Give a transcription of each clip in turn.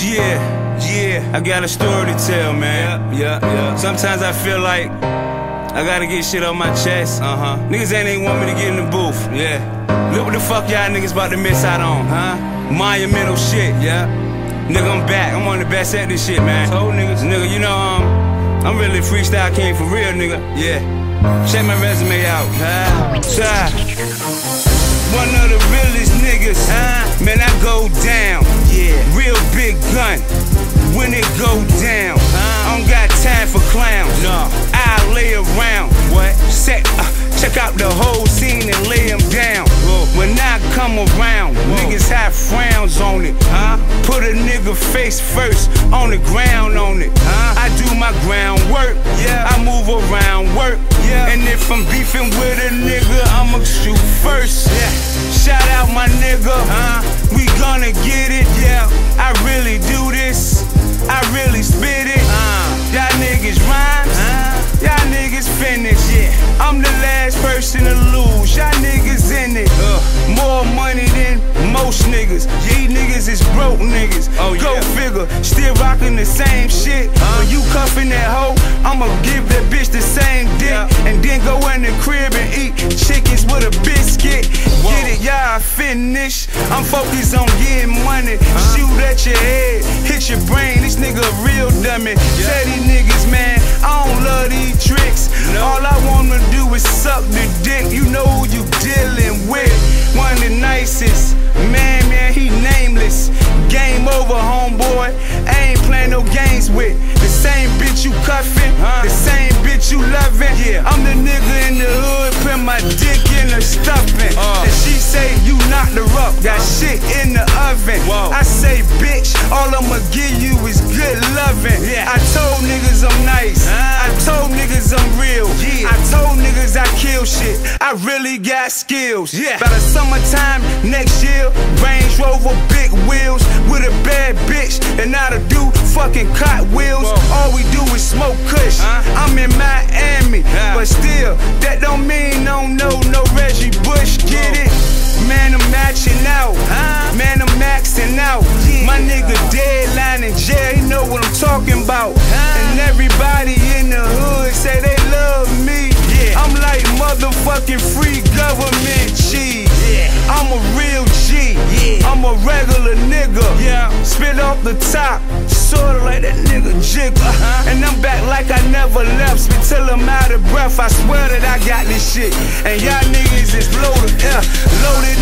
Yeah, I got a story to tell, man. Yeah. Sometimes I feel like I gotta get shit on my chest. Niggas ain't want me to get in the booth. Yeah. Look what the fuck y'all niggas about to miss out on, monumental shit, Nigga, I'm back. I'm one of the best at this shit, man. Told niggas, nigga, you know, I'm really freestyle king for real, nigga. Yeah. Check my resume out. One of the realest niggas, man, I go down. Yeah. Real big gun when it go down. I don't got time for clowns. No. I lay around. What? Check out the whole scene and lay them down. When I come around, niggas have frowns on it. Put a nigga face first on the ground on it. I do my groundwork. I move around work. And if I'm beefing with a nigga, I'ma shoot first. Shout out my nigga. We gonna get it. I really do this. I really spit it. Y'all niggas rhymes. Y'all niggas finish. I'm the last person to lose. Y'all niggas in it. More money than most niggas. These niggas is broke niggas. Go figure. Still rocking the same shit. When you cuffin' that hoe, I'ma give that bitch the same dick. And then go in the crib and eat chickens with a biscuit. Get it, y'all finish. I'm focused on getting money. Shoot at your head, hit your brain. This nigga a real dummy. Tell these niggas, man, I don't love these tricks. All I wanna do is suck the dick. You know who you dealing with. One of the nicest. Man, he nameless. Game over, homeboy. I ain't playing no games with the same bitch you cuffin', the same bitch you lovin'. I'm the nigga in the hood, put my dick in her stuffin'. And she say you knocked her up, got shit in the oven. I say, bitch, all I'ma give you is good lovin'. I told niggas I'm nice. I told niggas I'm real. I told niggas I kill shit. I really got skills. By the summertime next year, Range Rover, big wheels, with a bad bitch, and now to do fucking cartwheels. All we do is smoke kush. I'm in Miami, but still, that don't mean no Reggie Bush. Get it? Man, I'm matching out. Man, I'm maxing out. My nigga Deadline in jail, he know what I'm talking about. And everybody in the hood say they love me. I'm like motherfucking free government cheese. I'm a real G. I'm a regular nigga. Spit off the top, sorta like that nigga Jigga. And I'm back like I never left. Spit till I'm out of breath. I swear that I got this shit. And y'all niggas is loaded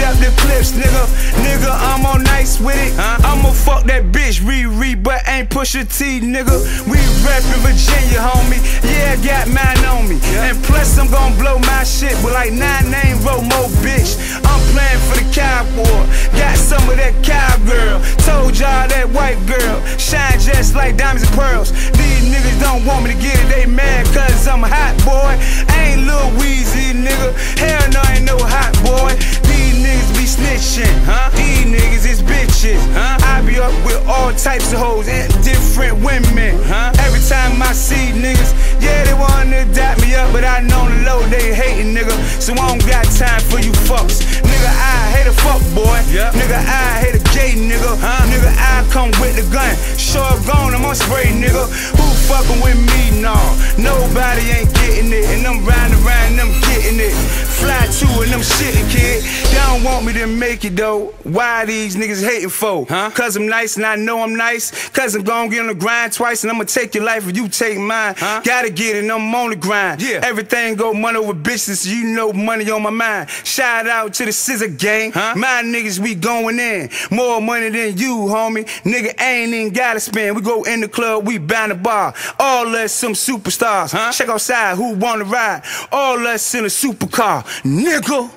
up the clips, nigga. Nigga, I'm on nice with it. I'ma fuck that bitch, Riri, but ain't Pusha T, nigga. We reppin' Virginia, homie. I got mine on me. And plus I'm gon' blow my shit with like 9 name Romo, bitch. I'm playing for the cowboy. Got some of that cowgirl. Told y'all that white girl shine just like diamonds and pearls. These niggas don't want me to get it, they mad cause I'm a hot boy. I ain't Lil Weezy, nigga. Hell no, ain't no hot boy. These niggas be snitching, These niggas is bitches, I be up with all types of hoes and different women, Every time I see niggas, they wanna dap me up, but I know the low they hating, nigga. So I don't got time for you fucks. Nigga, I hate a fuck boy. Nigga, I hate a gay nigga. Nigga, I come with the gun. Sure gone, I'm on spray, nigga. Who fucking with me? No, nobody ain't getting it. And I'm riding around and I'm getting it. Fly to and I'm shitting, kid. They don't want me to make it though. Why these niggas hating for? Cause I'm nice and I know I'm nice. Cause I'm gon' get on the grind twice and I'ma take your life if you take mine. Gotta get it, and I'm on the grind. Everything go money over bitches, so you know money on my mind. Shout out to the Scissor Gang. My niggas, we going in. More money than you, homie. Nigga ain't even gotta spend. We go in the club, we bound the bar. All us some superstars. Check outside, who wanna ride? All us in a supercar, nigga.